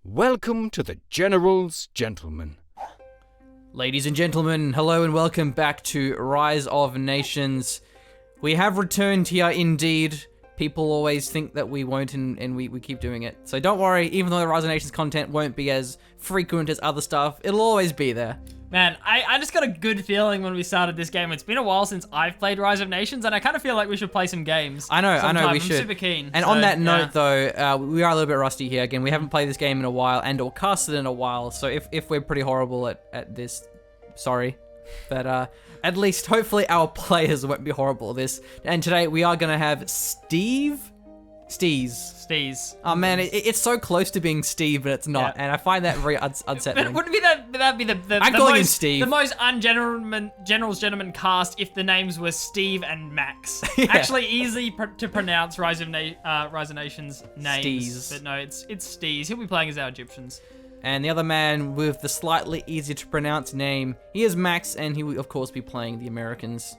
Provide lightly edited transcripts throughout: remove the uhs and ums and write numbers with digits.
Welcome to the General's Gentlemen. Ladies and gentlemen, hello and welcome back to Rise of Nations. We have returned here indeed. People always think that we won't and we keep doing it. So don't worry, even though the Rise of Nations content won't be as frequent as other stuff, it'll always be there. Man, I just got a good feeling when we started this game. It's been a while since I've played Rise of Nations, and I kind of feel like we should play some games. I know, we should. I'm super keen. And on that note, though, we are a little bit rusty here. Again, we haven't played this game in a while and or casted in a while, so if we're pretty horrible at this, sorry. But at least, hopefully, our players won't be horrible at this. And today, we are going to have Steez. Oh man, it's so close to being Steve, but it's not, and I find that very unsettling. Wouldn't that be the I'm calling him Steve. The most General's Gentleman cast if the names were Steve and Max. Yeah. Actually, easy to pronounce Rise of Nations names. Steez. But no, it's Steez. He'll be playing as our Egyptians. And the other man with the slightly easier to pronounce name, he is Max, and he will of course be playing the Americans.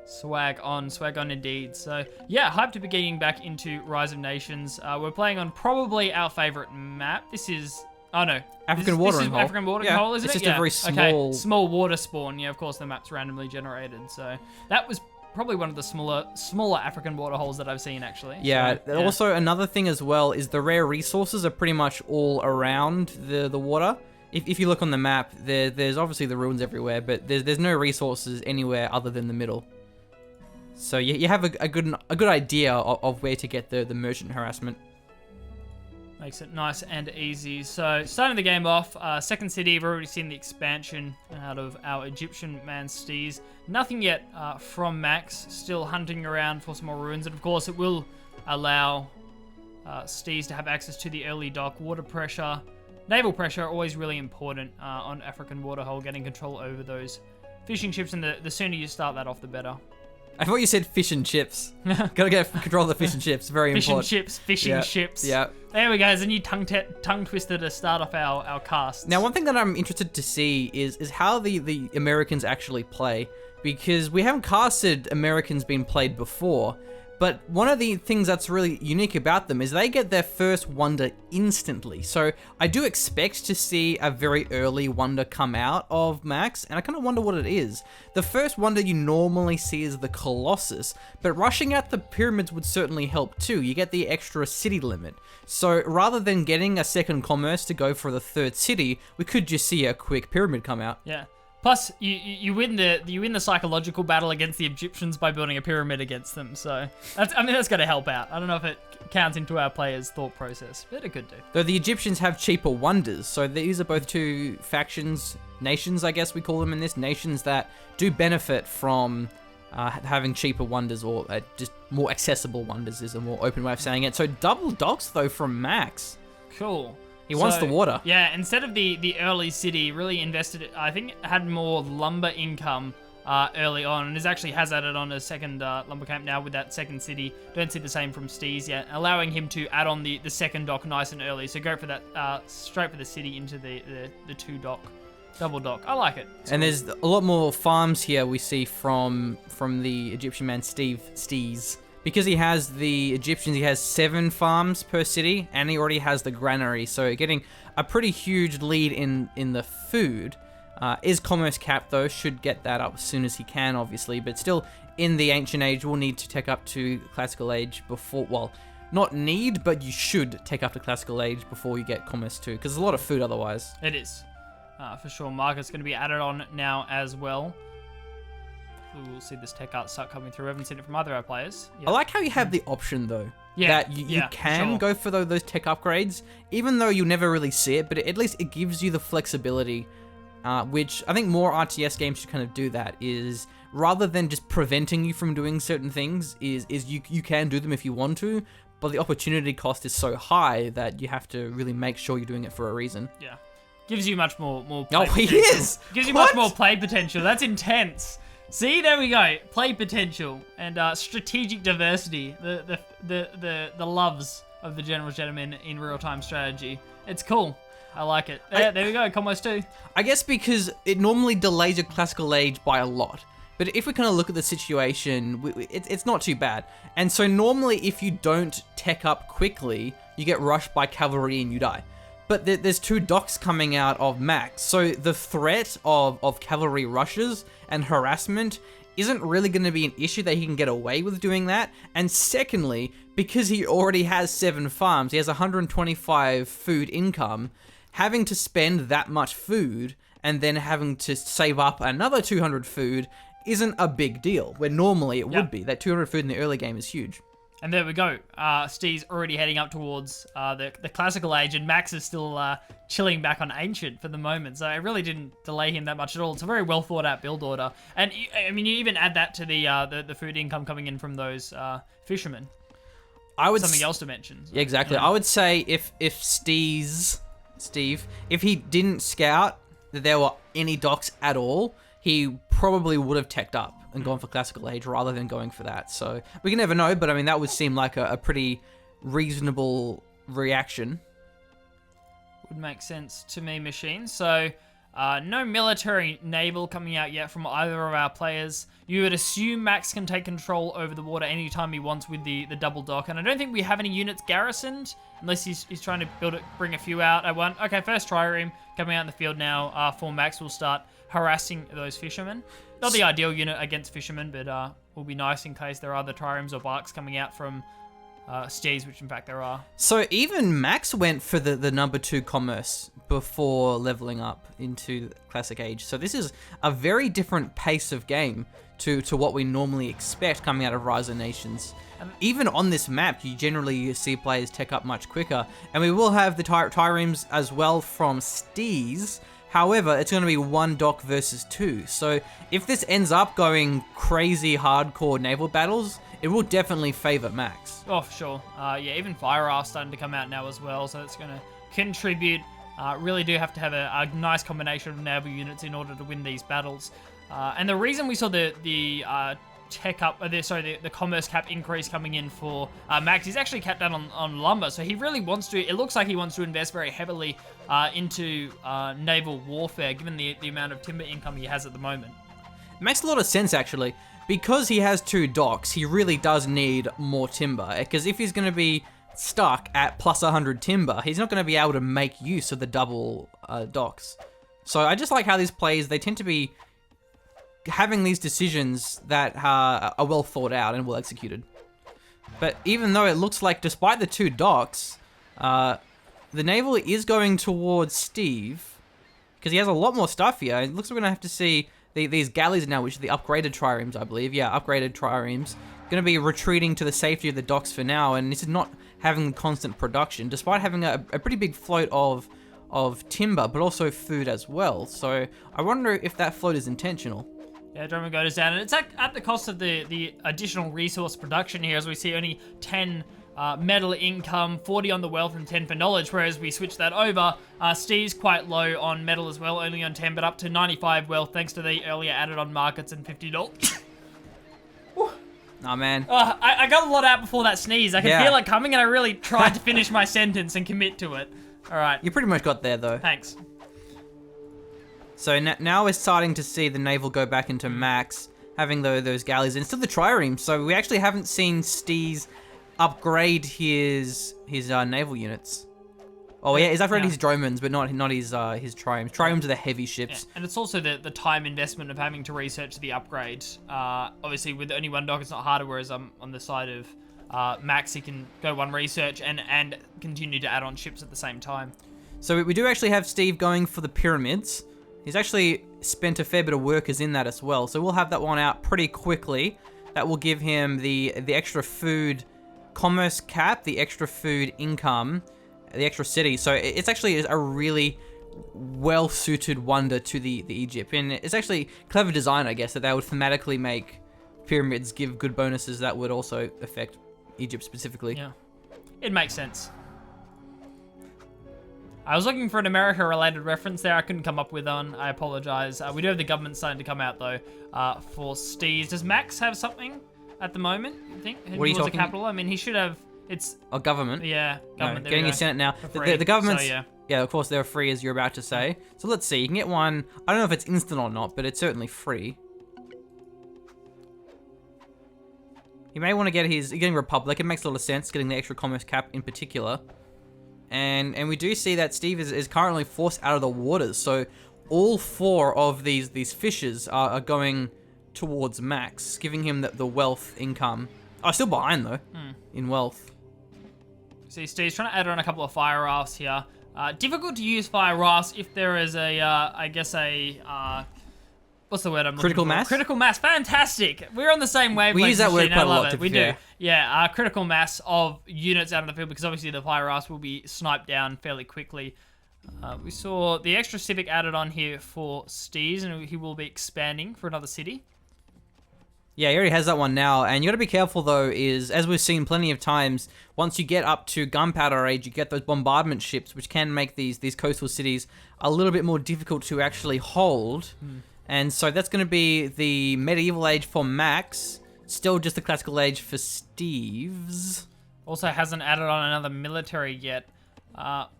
Swag on indeed. So yeah, hyped to be getting back into Rise of Nations. We're playing on probably our favorite map. This is, African watering hole. African watering hole, isn't it's it? It's just a very small... Okay. Small water spawn. Yeah, of course the map's randomly generated. So that was probably one of the smaller African water holes that I've seen actually. Yeah, so, also another thing as well is the rare resources are pretty much all around the water. If you look on the map, there's obviously the ruins everywhere, but there's no resources anywhere other than the middle. So you have a good idea of where to get the merchant harassment. Makes it nice and easy. So starting the game off, second city, we've already seen the expansion out of our Egyptian man Steez. Nothing yet from Max, still hunting around for some more ruins. And of course it will allow Steez to have access to the early dock. Water pressure, naval pressure, always really important on African waterhole, getting control over those fishing ships. And the sooner you start that off, the better. I thought you said fish and chips. Gotta get control of the fish and chips. Very important. Fishing ships. Yeah. There we go. There's a new tongue twister to start off our cast. Now, one thing that I'm interested to see is how the Americans actually play, because we haven't casted Americans being played before. But one of the things that's really unique about them is they get their first wonder instantly. So I do expect to see a very early wonder come out of Max, and I kind of wonder what it is. The first wonder you normally see is the Colossus, but rushing at the pyramids would certainly help too. You get the extra city limit. So rather than getting a second commerce to go for the third city, we could just see a quick pyramid come out. Yeah. Plus, you win the psychological battle against the Egyptians by building a pyramid against them. So that's going to help out. I don't know if it counts into our players' thought process, but it could do. Though the Egyptians have cheaper wonders, so these are both two factions, nations, I guess we call them in this, nations that do benefit from having cheaper wonders, or just more accessible wonders is a more open way of saying it. So double docks though from Max. Cool. He wants the water. Yeah, instead of the early city, really invested, I think it had more lumber income early on, and has added on a second lumber camp now with that second city. Don't see the same from Steez yet, allowing him to add on the second dock nice and early. So go for that, straight for the city into the two dock, double dock. I like it. And there's a lot more farms here we see from the Egyptian man Steez. Because he has the Egyptians, he has 7 farms per city, and he already has the granary, so getting a pretty huge lead in the food. Is commerce capped though, should get that up as soon as he can, obviously, but still in the ancient age we'll need to take up to classical age before, well, not need, but you should take up to classical age before you get commerce too, because there's a lot of food otherwise. It is, for sure. Market's going to be added on now as well. We'll see this tech art start coming through. I haven't seen it from either of our players. I like how you have the option though. Yeah, that you can go for those tech upgrades, even though you never really see it, but at least it gives you the flexibility, which I think more RTS games should kind of do. That is, rather than just preventing you from doing certain things, is you can do them if you want to, but the opportunity cost is so high that you have to really make sure you're doing it for a reason. Yeah. Gives you much more play Oh, potential. he is! Gives you much more play potential. That's intense. See, there we go. Play potential and strategic diversity. The loves of the General's Gentlemen in real-time strategy. It's cool. I like it. There we go. Combos 2. I guess because it normally delays your classical age by a lot. But if we kind of look at the situation, it's not too bad. And so normally if you don't tech up quickly, you get rushed by cavalry and you die. But there's 2 docks coming out of Max, so the threat of cavalry rushes and harassment isn't really going to be an issue that he can get away with doing that. And secondly, because he already has 7 farms, he has 125 food income, having to spend that much food and then having to save up another 200 food isn't a big deal, where normally it would be. That 200 food in the early game is huge. And there we go. Steez already heading up towards the classical age, and Max is still chilling back on ancient for the moment. So it really didn't delay him that much at all. It's a very well thought out build order. And I mean, you even add that to the food income coming in from those fishermen. Something else to mention. So, exactly. I would say if Steve, if he didn't scout that there were any docks at all, he probably would have teched up and gone for classical age rather than going for that. So we can never know, but I mean, that would seem like a pretty reasonable reaction. Would make sense to me, Machine. So no military naval coming out yet from either of our players. You would assume Max can take control over the water anytime he wants with the double dock, and I don't think we have any units garrisoned unless he's trying to bring a few out. Okay, first trireme coming out in the field now. For Max will start harassing those fishermen. Not the ideal unit against fishermen, but will be nice in case there are other triremes or barks coming out from Steez, which in fact there are. So even Max went for the number 2 commerce before leveling up into Classic Age. So this is a very different pace of game to what we normally expect coming out of Rise of Nations. Even on this map, you generally see players tech up much quicker. And we will have the triremes as well from Steez. However, it's going to be 1 dock versus 2. So if this ends up going crazy hardcore naval battles, it will definitely favor Max. Oh, for sure. Yeah, even Fire Rafts starting to come out now as well, so it's going to contribute. Really do have to have a nice combination of naval units in order to win these battles. And the reason we saw the commerce cap increase coming in for Max, he's actually capped down on lumber, so he really wants to, it looks like he wants to invest very heavily into naval warfare, given the amount of timber income he has at the moment. It makes a lot of sense, actually. Because he has 2 docks, he really does need more timber, because if he's going to be stuck at plus 100 timber, he's not going to be able to make use of the double docks. So I just like how these players, they tend to be having these decisions that are well thought out and well executed. But even though it looks like, despite the 2 docks, the naval is going towards Steve, because he has a lot more stuff here. It looks like we're going to have to see these galleys now, which are the upgraded triremes, I believe. Yeah, upgraded triremes. Going to be retreating to the safety of the docks for now, and this is not having constant production, despite having a pretty big float of timber, but also food as well. So I wonder if that float is intentional. Yeah, Drummond goes down, and it's at the cost of the additional resource production here, as we see only 10 metal income, 40 on the wealth, and 10 for knowledge, whereas we switch that over. Steez quite low on metal as well, only on 10, but up to 95 wealth, thanks to the earlier added on markets and $50. Nah, man. I got a lot out before that sneeze. I could feel it coming, and I really tried to finish my sentence and commit to it. All right. You pretty much got there, though. Thanks. So now we're starting to see the naval go back into Max, having those galleys, and still the triremes. So we actually haven't seen Steez upgrade his naval units. Oh yeah, he's upgraded his dromans, but not his triremes. Triremes are the heavy ships. Yeah. And it's also the time investment of having to research the upgrade. Obviously, with only 1 dock, it's not harder. Whereas on the side of Max, he can go 1 research and continue to add on ships at the same time. So we do actually have Steve going for the pyramids. He's actually spent a fair bit of workers in that as well. So we'll have that one out pretty quickly. That will give him the extra food commerce cap, the extra food income, the extra city. So it's actually a really well-suited wonder to the Egypt. And it's actually clever design, I guess, that they would thematically make pyramids give good bonuses that would also affect Egypt specifically. Yeah, it makes sense. I was looking for an America-related reference there. I couldn't come up with one. I apologize. We do have the government starting to come out, though, for Steez. Does Max have something at the moment, you think? What are you talking? A capital? I mean, he should have... It's... Oh, government? Yeah, government. No, getting your Senate now. The government's... So, yeah, of course, they're free, as you're about to say. So let's see. You can get one... I don't know if it's instant or not, but it's certainly free. You may want to get his... You're getting Republic. It makes a lot of sense, getting the extra commerce cap in particular. And we do see that Steve is currently forced out of the waters. So all 4 of these fishes are going towards Max, giving him the wealth income. Oh, still behind though, in wealth. See, Steve's trying to add on a couple of fire rafts here. Difficult to use fire rafts if there is a, I guess what's the word I'm looking Critical for? mass? Critical mass, fantastic. We're on the same wavelength. We use that word machine. quite a I love lot, it. to We be do. fair. Yeah, critical mass of units out in the field because obviously the fire rafts will be sniped down fairly quickly. We saw the extra civic added on here for Steez, and he will be expanding for another city. Yeah, he already has that one now, and you gotta be careful though, is, as we've seen plenty of times, once you get up to gunpowder age, you get those bombardment ships, which can make these coastal cities a little bit more difficult to actually hold. And so that's gonna be the medieval age for Max, still just the classical age for Steve's. Also hasn't added on another military yet.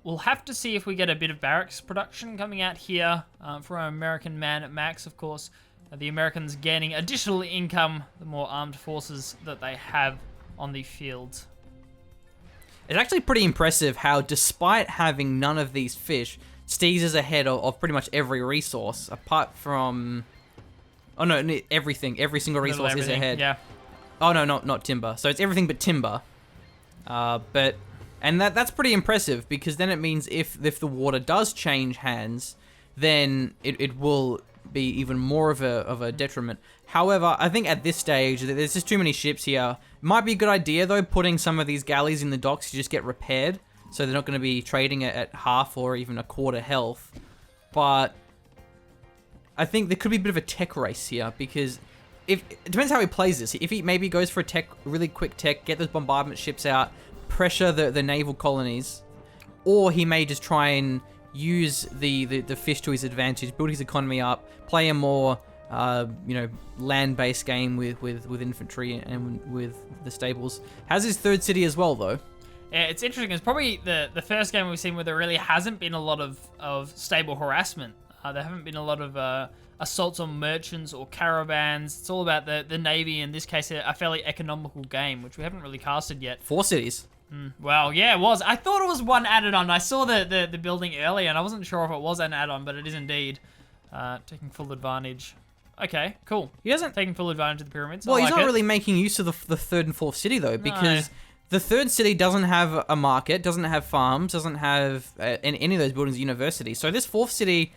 We'll have to see if we get a bit of barracks production coming out here for our American man at Max, of course. The Americans gaining additional income, the more armed forces that they have on the field. It's actually pretty impressive how, despite having none of these fish, Steez is ahead of pretty much every resource, apart from... Oh no, everything. Every single resource is ahead. Yeah. Oh no, not timber. So it's everything but timber. And that's pretty impressive, because then it means if the water does change hands, then it will be even more of a detriment. However, I think at this stage, there's just too many ships here. Might be a good idea though, putting some of these galleys in the docks to just get repaired, so they're not going to be trading at half or even a quarter health. But I think there could be a bit of a tech race here, because it depends how he plays this. If he maybe goes for a really quick tech, get those bombardment ships out, pressure the naval colonies, or he may just try and use the fish to his advantage, build his economy up, play a more land-based game with infantry and with the stables. Has his 3rd city as well though. Yeah, it's interesting. It's probably the first game we've seen where there really hasn't been a lot of stable harassment. There haven't been a lot of assaults on merchants or caravans. It's all about the navy, in this case a fairly economical game, which we haven't really casted yet. 4 cities. Well, yeah, it was. I thought it was one added on. I saw the building earlier, and I wasn't sure if it was an add-on, but it is indeed. Taking full advantage. Okay, cool. He doesn't... Taking full advantage of the pyramids. Well, I he's like not it. really making use of the 3rd and 4th city though, because the 3rd city doesn't have a market, doesn't have farms, doesn't have any of those buildings, universities. So this 4th city,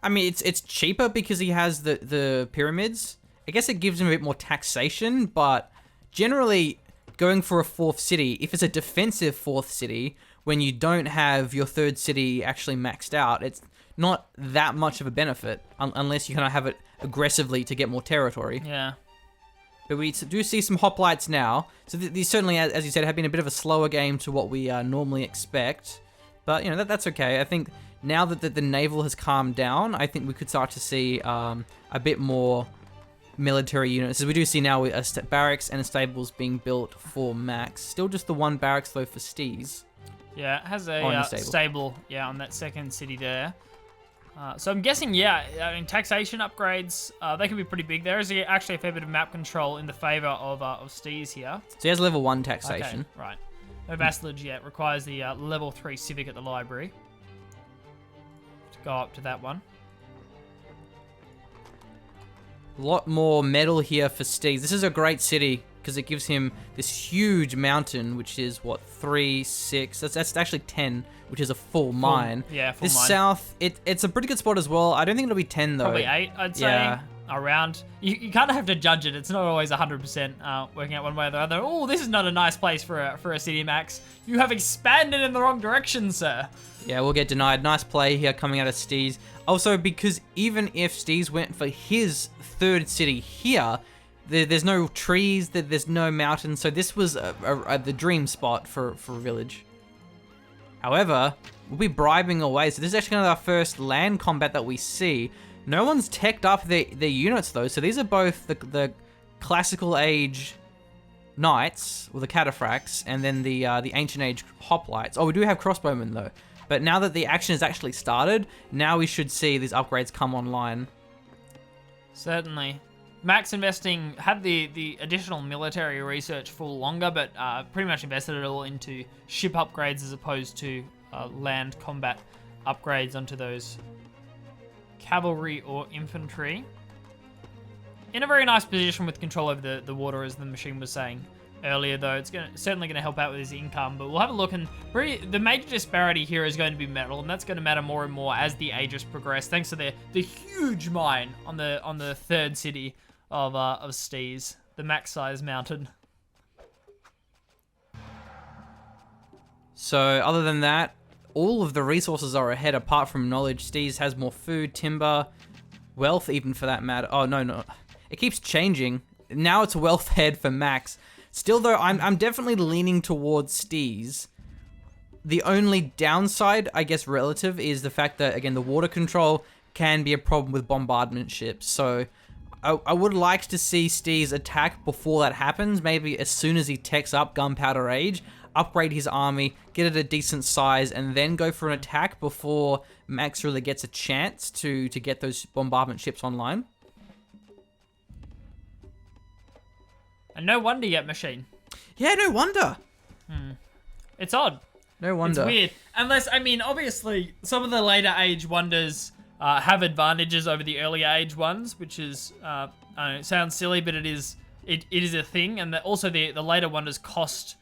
I mean, it's cheaper because he has the pyramids. I guess it gives him a bit more taxation, but generally going for a 4th city, if it's a defensive 4th city, when you don't have your 3rd city actually maxed out, it's not that much of a benefit unless you kind of have it aggressively to get more territory. Yeah. But we do see some hoplites now. So these certainly, as you said, have been a bit of a slower game to what we normally expect. But, you know, that's okay. I think now that the naval has calmed down, I think we could start to see a bit more military units. As we do see now a barracks and a stables being built for Max. Still just the 1 barracks, though, for Steez. Yeah, it has a stable. stable, on that 2nd city there. So I'm guessing, I mean, taxation upgrades, they can be pretty big. There is actually a fair bit of map control in the favor of Steez here. So he has level 1 taxation. Okay, right. No vassalage yet. Requires the level 3 civic at the library to go up to that one. A lot more metal here for Steez. This is a great city because it gives him this huge mountain, which is, what, 3, 6... That's actually 10, which is a full mine. Yeah, full this mine. south, it's a pretty good spot as well. I don't think it'll be 10, though. Probably 8, I'd say. Yeah. Around. You kind of have to judge it. It's not always 100% working out one way or the other. Oh, this is not a nice place for a city, Max. You have expanded in the wrong direction, sir. Yeah, we'll get denied. Nice play here coming out of Steez. Also, because even if Steez went for his 3rd city here, there's no trees, there's no mountains, so this was the dream spot for a village. However, we'll be bribing away, so this is actually kind of our first land combat that we see. No one's teched up their units though, so these are both the classical age knights, or the cataphracts, and then the ancient age hoplites. Oh, we do have crossbowmen though. But now that the action has actually started, now we should see these upgrades come online. Certainly. Max had the additional military research for longer, but pretty much invested it all into ship upgrades as opposed to land combat upgrades onto those cavalry or infantry. In a very nice position with control over the water, as the machine was saying earlier, though. It's certainly going to help out with his income, but we'll have a look. And the major disparity here is going to be metal, and that's going to matter more and more as the ages progress, thanks to the huge mine on the third city of Steez, the max size mountain. So other than that, all of the resources are ahead apart from knowledge. Steez has more food, timber, wealth even for that matter. Oh, no. It keeps changing. Now it's wealth head for Max. Still though, I'm definitely leaning towards Steez. The only downside, I guess relative, is the fact that, again, the water control can be a problem with bombardment ships. So I would like to see Steez attack before that happens. Maybe as soon as he techs up Gunpowder Age, upgrade his army, get it a decent size, and then go for an attack before Max really gets a chance to get those bombardment ships online. And no wonder yet, machine. Yeah, no wonder. It's odd. No wonder. It's weird. Unless, I mean, obviously, some of the later age wonders have advantages over the earlier age ones, which is, I don't know, it sounds silly, but it is a thing. And also the later wonders cost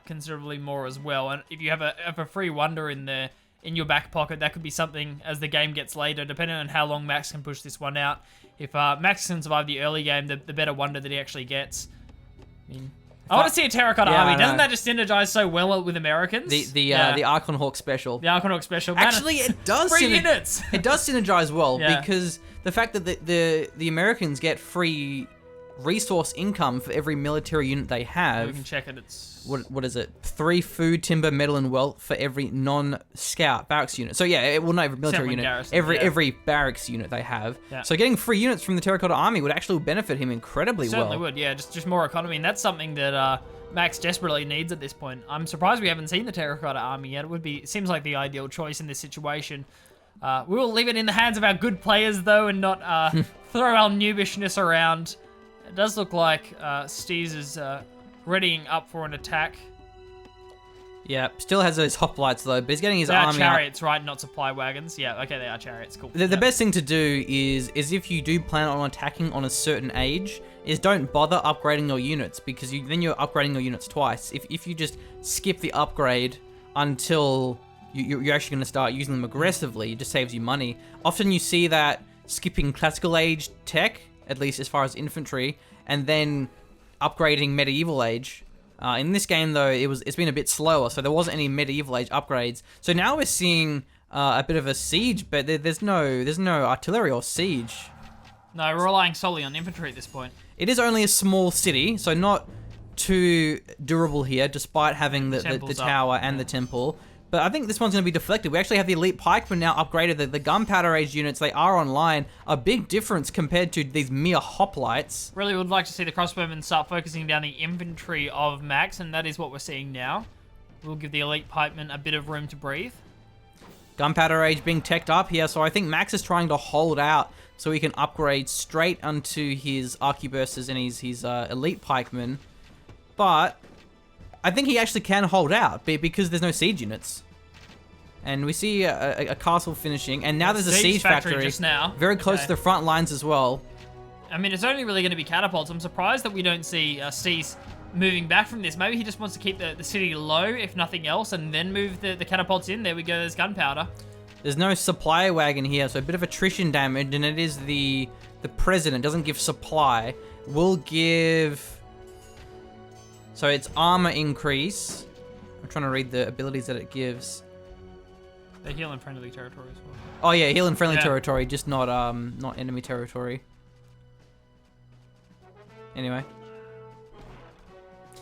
considerably more as well. And if you have a free wonder in your back pocket, that could be something as the game gets later, depending on how long Max can push this one out. If Max can survive the early game, the better wonder that he actually gets. I want to see a terracotta army. Doesn't that just synergize so well with Americans? The Archon Hawk special. The Archon Hawk special. Actually, it does. Free units. It does synergize well Yeah. because the fact that the Americans get free resource income for every military unit they have. We can check it. It's what is it? 3 food, timber, metal, and wealth for every non-scout barracks unit. So yeah, well, not every military unit. Garrison, Every barracks unit they have. Yeah. So getting free units from the Terracotta Army would actually benefit him incredibly well. certainly would. Yeah, just more economy, and that's something that Max desperately needs at this point. I'm surprised we haven't seen the Terracotta Army yet. It seems like the ideal choice in this situation. We will leave it in the hands of our good players though, and not throw our noobishness around. It does look like Steez is readying up for an attack. Yeah, still has those hoplites though, but he's getting his They are army chariots, right? Not supply wagons. Yeah, okay, they are chariots. Cool. The best thing to do is if you do plan on attacking on a certain age, is don't bother upgrading your units, because then you're upgrading your units twice. If you just skip the upgrade until you're actually going to start using them aggressively, it just saves you money. Often you see that skipping classical age tech, at least as far as infantry, and then upgrading medieval age. In this game though, it's been a bit slower, so there wasn't any medieval age upgrades. So now we're seeing a bit of a siege, but there's no artillery or siege. No, we're relying solely on infantry at this point. It is only a small city, so not too durable here, despite having the tower and the temple. But I think this one's going to be deflected. We actually have the elite pikemen now upgraded. The gunpowder age units, they are online. A big difference compared to these mere hoplites. Really would like to see the crossbowmen start focusing down the infantry of Max, and that is what we're seeing now. We'll give the elite pikemen a bit of room to breathe. Gunpowder age being teched up here, so I think Max is trying to hold out so he can upgrade straight onto his arquebuses and his elite pikemen. But I think he actually can hold out because there's no siege units. And we see a castle finishing, and now there's a siege factory just now. very close to the front lines as well. I mean, it's only really going to be catapults. I'm surprised that we don't see Steez moving back from this. Maybe he just wants to keep the city low, if nothing else, and then move the catapults in. There we go, there's gunpowder. There's no supply wagon here, so a bit of attrition damage, and it is the president. Doesn't give supply. Will give... So it's armor increase. I'm trying to read the abilities that it gives. They heal in friendly territory as well. Oh yeah, heal in friendly territory, just not enemy territory. Anyway.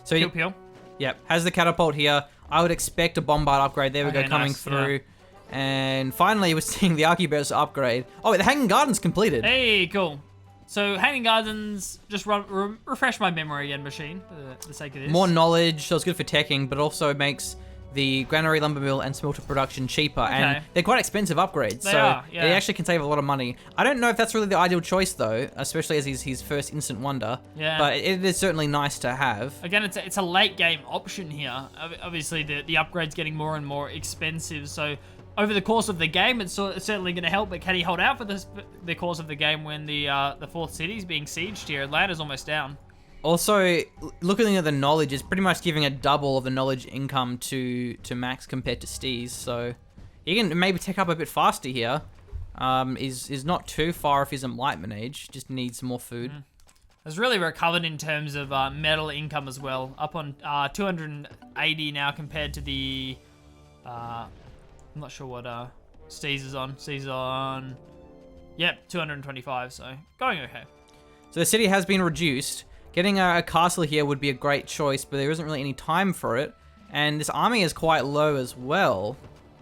So Peel. Yep, has the catapult here. I would expect a bombard upgrade. There we go, coming through. Yeah. And finally, we're seeing the arquebus upgrade. Oh, wait, the Hanging Garden's completed. Hey, cool. So Hanging Gardens, just refresh my memory again, machine, for the sake of this. More knowledge, so it's good for teching, but also makes the granary, lumber mill, and smelter production cheaper, and they're quite expensive upgrades. They so are, yeah. they actually can save a lot of money. I don't know if that's really the ideal choice though, especially as he's his first instant wonder. Yeah. But it is certainly nice to have. Again, it's a late game option here. Obviously, the upgrade's getting more and more expensive, so over the course of the game, it's certainly going to help. But can he hold out for the course of the game when the fourth city is being sieged here? Atlanta's almost down. Also, looking at the knowledge, it's pretty much giving a double of the knowledge income to Max compared to Steez. So he can maybe tech up a bit faster here. Is not too far if he's enlightenment age. Just needs some more food. Has really recovered in terms of metal income as well. Up on 280 now compared to the... I'm not sure what Steez is on. Steez is on... Yep, 225, so going okay. So the city has been reduced. Getting a castle here would be a great choice, but there isn't really any time for it. And this army is quite low as well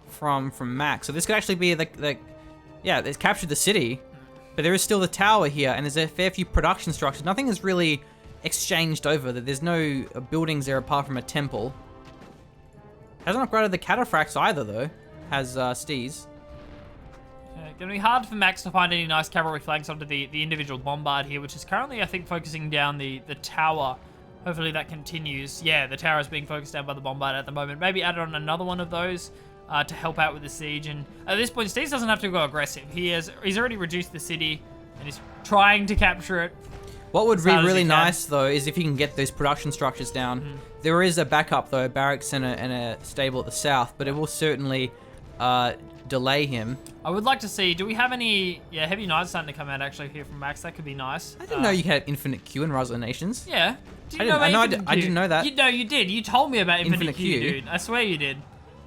from Max. So this could actually be yeah, they've captured the city, but there is still the tower here, and there's a fair few production structures. Nothing is really exchanged over. There's no buildings there apart from a temple. Hasn't upgraded the cataphracts either, though, has Steez. Gonna be hard for Max to find any nice cavalry flanks onto the individual bombard here, which is currently, I think, focusing down the tower. Hopefully that continues. Yeah, the tower is being focused down by the bombard at the moment. Maybe add on another one of those to help out with the siege. And at this point, Steez doesn't have to go aggressive. He's already reduced the city and he's trying to capture it. What would be really nice, though, is if you can get those production structures down. There is a backup, though, a barracks and a stable at the south, but it will certainly delay him. I would like to see, do we have any, heavy knights starting to come out actually here from Max? That could be nice. I didn't know you had infinite Q in Rise of the Nations. Yeah. I didn't know that. No, you did. You told me about infinite Q, dude. I swear you did.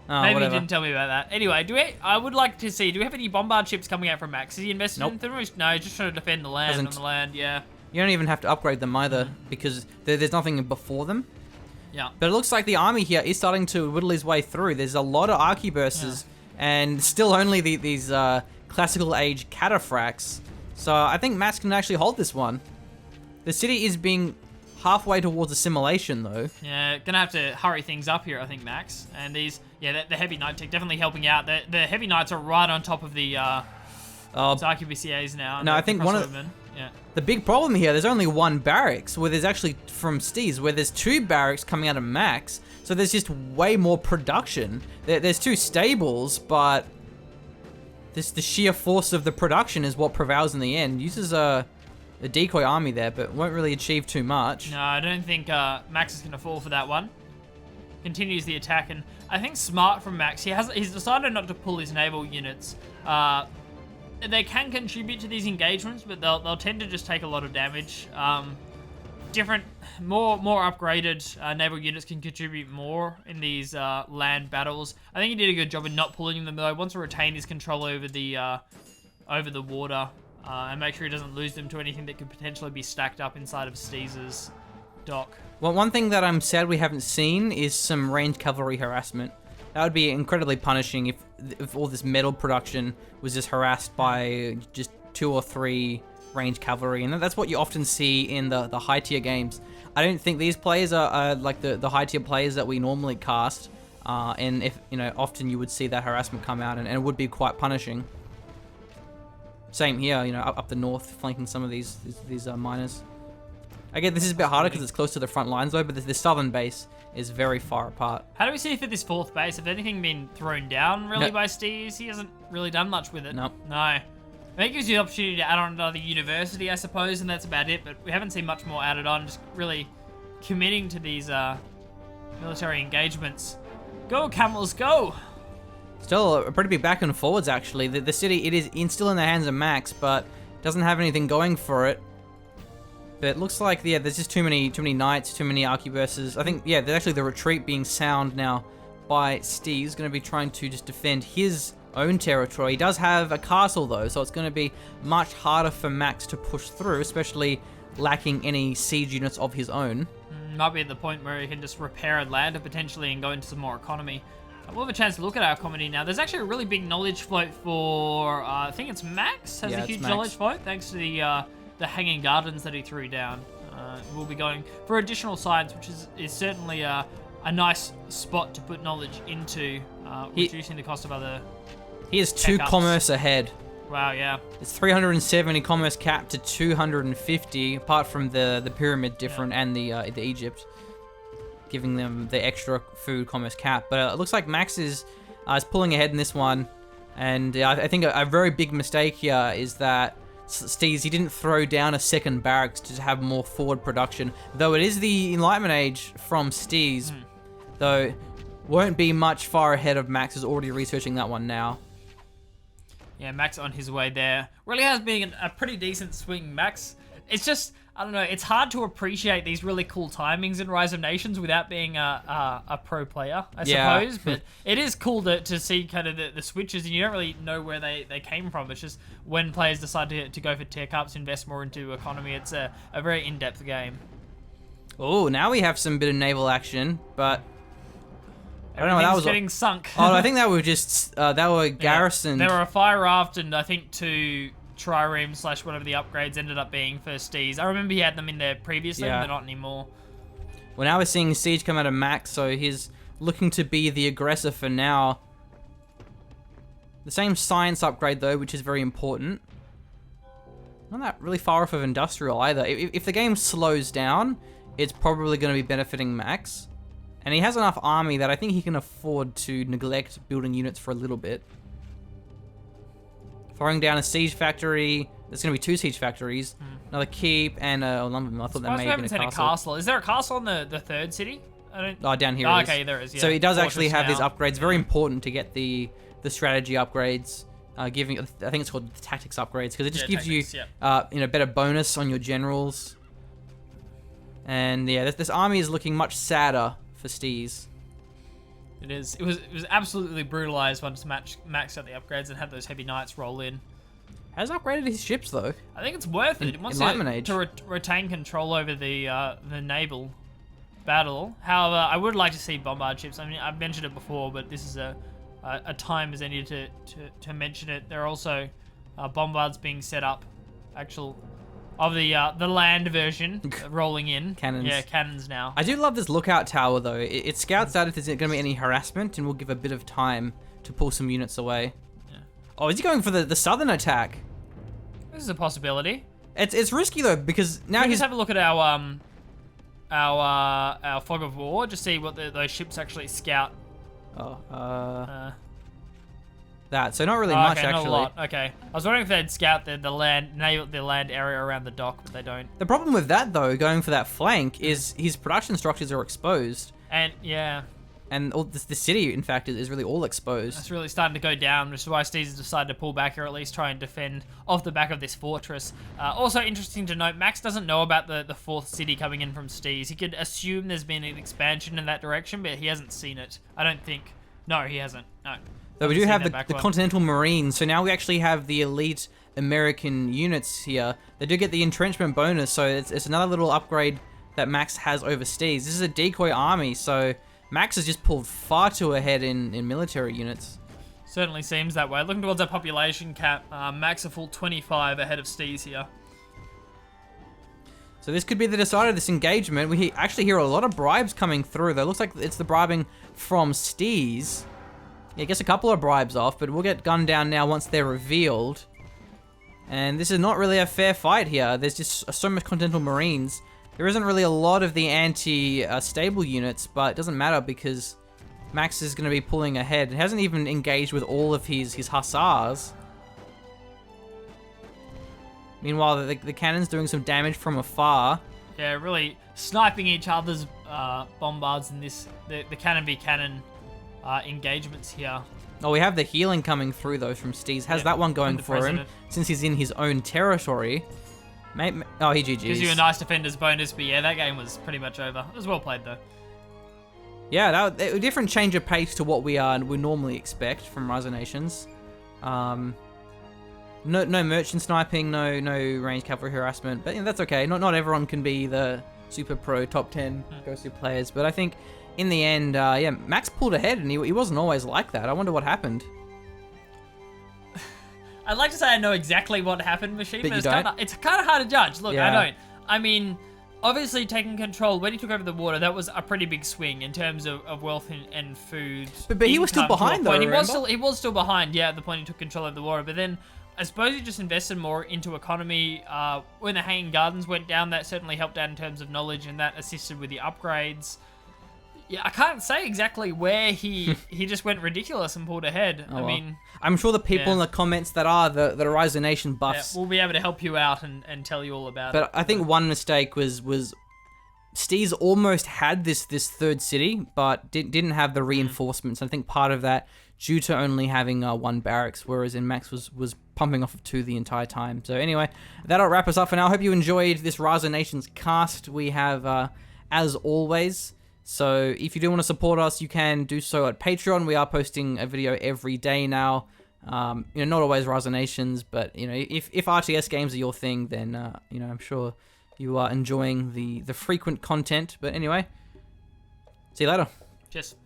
Oh, Maybe whatever. you didn't tell me about that. Anyway, I would like to see, do we have any bombard ships coming out from Max? Is he invested in them? No, he's just trying to defend the land. Yeah. You don't even have to upgrade them either, because there's nothing before them. Yeah. But it looks like the army here is starting to whittle his way through. There's a lot of arquebuses, and still only these classical age cataphracts. So I think Max can actually hold this one. The city is being halfway towards assimilation, though. Yeah, gonna have to hurry things up here, I think, Max. And these, the heavy knight tech definitely helping out. The heavy knights are right on top of the arquebusiers now. No, I think one of the big problem here, there's only one barracks, where there's actually, from Steez, where there's two barracks coming out of Max. So there's just way more production. There's two stables, but the sheer force of the production is what prevails in the end. Uses a decoy army there, but won't really achieve too much. No, I don't think Max is going to fall for that one. Continues the attack, and I think smart from Max. He's decided not to pull his naval units. They can contribute to these engagements, but they'll tend to just take a lot of damage. More upgraded naval units can contribute more in these land battles. I think he did a good job in not pulling them, though. Wants to retain his control over the water. And make sure he doesn't lose them to anything that could potentially be stacked up inside of Steez's dock. Well, one thing that I'm sad we haven't seen is some ranged cavalry harassment. That would be incredibly punishing if all this metal production was just harassed by just 2 or 3 ranged cavalry, and that's what you often see in the high tier games. I don't think these players are like the high tier players that we normally cast, and if often you would see that harassment come out, and it would be quite punishing. Same here, up the north, flanking some of these miners. Again, this is a bit harder because it's close to the front lines, though, but the southern base is very far apart. How do we see for this fourth base? Have anything been thrown down, really, by Steez? He hasn't really done much with it. Nope. No. It gives you the opportunity to add on another university, I suppose, and that's about it, but we haven't seen much more added on, just really committing to these military engagements. Go, camels, go! Still a pretty big back and forwards, actually. The city, it is still in the hands of Max, but doesn't have anything going for it. But it looks like, there's just too many knights, too many arquebuses. I think, there's actually the retreat being sound now by Steez. Going to be trying to just defend his own territory. He does have a castle, though, so it's going to be much harder for Max to push through, especially lacking any siege units of his own. Might be at the point where he can just repair Atlanta, potentially, and go into some more economy. We'll have a chance to look at our comedy now. There's actually a really big knowledge float for, I think it's Max, has a huge knowledge float, thanks to the hanging gardens that he threw down. We'll be going for additional science, which is certainly a a nice spot to put knowledge into, reducing the cost of other. He is 2 Tech ups. commerce ahead. Wow, yeah. It's 370 commerce cap to 250, apart from the pyramid different and the Egypt, giving them the extra food commerce cap. But it looks like Max is pulling ahead in this one, and I think a very big mistake here is that Steez, he didn't throw down a second barracks to have more forward production. Though it is the Enlightenment Age from Steez, though won't be much far ahead of Max, is already researching that one now. Yeah, Max on his way there. Really has been a pretty decent swing, Max. It's just, I don't know, it's hard to appreciate these really cool timings in Rise of Nations without being a pro player, I suppose. But it is cool to see kind of the switches, and you don't really know where they came from. It's just when players decide to go for tech ups, invest more into economy, it's a very in-depth game. Oh, now we have some bit of naval action, but I don't know. That was getting sunk. Oh, I think that were just they were garrisoned. There were a fire raft and I think 2 trireme / whatever the upgrades ended up being for Steez. I remember he had them in there previously, but not anymore. Well, now we're seeing Siege come out of Max, so he's looking to be the aggressor for now. The same science upgrade though, which is very important. Not that really far off of industrial either. If the game slows down, it's probably going to be benefiting Max. And he has enough army that I think he can afford to neglect building units for a little bit. Throwing down a siege factory. There's going to be 2 siege factories. Another keep and a lumber mill. I thought that may have been a castle. Is there a castle in the 3rd city? Oh, down here it is. Okay, there is, yeah. So he does Fortress actually have now. these upgrades. Very important to get the strategy upgrades. Giving, I think it's called the tactics upgrades, because it just gives tactics, you better bonus on your generals. And yeah, this army is looking much sadder for Steez. It is. It was absolutely brutalized once Max got the upgrades and had those heavy knights roll in. Has upgraded his ships though. I think it's worth it. It wants to retain control over the naval battle. However, I would like to see bombard ships. I mean, I've mentioned it before, but this is a time as any to mention it. There are also bombards being set up, of the land version rolling in. Cannons. Yeah, cannons now. I do love this lookout tower though. It scouts out if there's going to be any harassment, and will give a bit of time to pull some units away. Yeah. Oh, is he going for the southern attack? This is a possibility. It's risky though, because now Can we he's just have a look at our fog of war, just see what those ships actually scout. That. So not really much okay, actually. Not a lot. Okay. I was wondering if they'd scout the land area around the dock, but they don't. The problem with that though, going for that flank, is his production structures are exposed. And yeah. And all the city, in fact, is really all exposed. It's really starting to go down, which is why Steez decided to pull back, or at least try and defend off the back of this fortress. Also interesting to note, Max doesn't know about the 4th city coming in from Steez. He could assume there's been an expansion in that direction, but he hasn't seen it. I don't think. No, he hasn't. No. So we do have the Continental Marines, so now we actually have the elite American units here. They do get the entrenchment bonus, so it's another little upgrade that Max has over Steez. This is a decoy army, so Max has just pulled far too ahead in military units. Certainly seems that way. Looking towards our population cap, Max a full 25 ahead of Steez here. So this could be the decider of this engagement. We actually hear a lot of bribes coming through, though. It looks like it's the bribing from Steez. Yeah, gets a couple of bribes off, but we'll get gunned down now once they're revealed. And this is not really a fair fight here. There's just so much Continental Marines. There isn't really a lot of the anti-stable units, but it doesn't matter because Max is going to be pulling ahead. He hasn't even engaged with all of his hussars. Meanwhile, the cannon's doing some damage from afar. Yeah, really sniping each other's bombards in the cannon v cannon engagements here. Oh, we have the healing coming through though from Steez. Has that one going for him since he's in his own territory. Oh, he GG's. Gives you a nice defender's bonus, but yeah, that game was pretty much over. It was well played though. Yeah, a different change of pace to what we normally expect from Rise of Nations. No merchant sniping, no ranged cavalry harassment, but that's okay. Not everyone can be the super pro top 10 go-to players, but I think in the end, yeah, Max pulled ahead, and he wasn't always like that. I wonder what happened. I'd like to say I know exactly what happened, Machine, but it's kind of hard to judge. Look, yeah. I don't. I mean, obviously taking control when he took over the water, that was a pretty big swing in terms of wealth and food. But he was still income to a behind, though, point. remember? He was still behind, yeah, at the point he took control of the water. But then I suppose he just invested more into economy. When the Hanging Gardens went down, that certainly helped out in terms of knowledge, and that assisted with the upgrades. Yeah, I can't say exactly where he just went ridiculous and pulled ahead. Oh, I well. mean, I'm sure the people in the comments that are the Rise of Nation yeah, buffs. we'll be able to help you out and tell you all about it. But I think one mistake was Steez almost had this third city, but didn't have the reinforcements. I think part of that due to only having one barracks, whereas in Max was pumping off of 2 the entire time. So anyway, that'll wrap us up for now. I hope you enjoyed this Rise of Nations cast. We have, as always. So if you do want to support us, you can do so at Patreon. We are posting a video every day now. Not always Rise of Nations, but if RTS games are your thing, then I'm sure you are enjoying the frequent content. But anyway, see you later. Just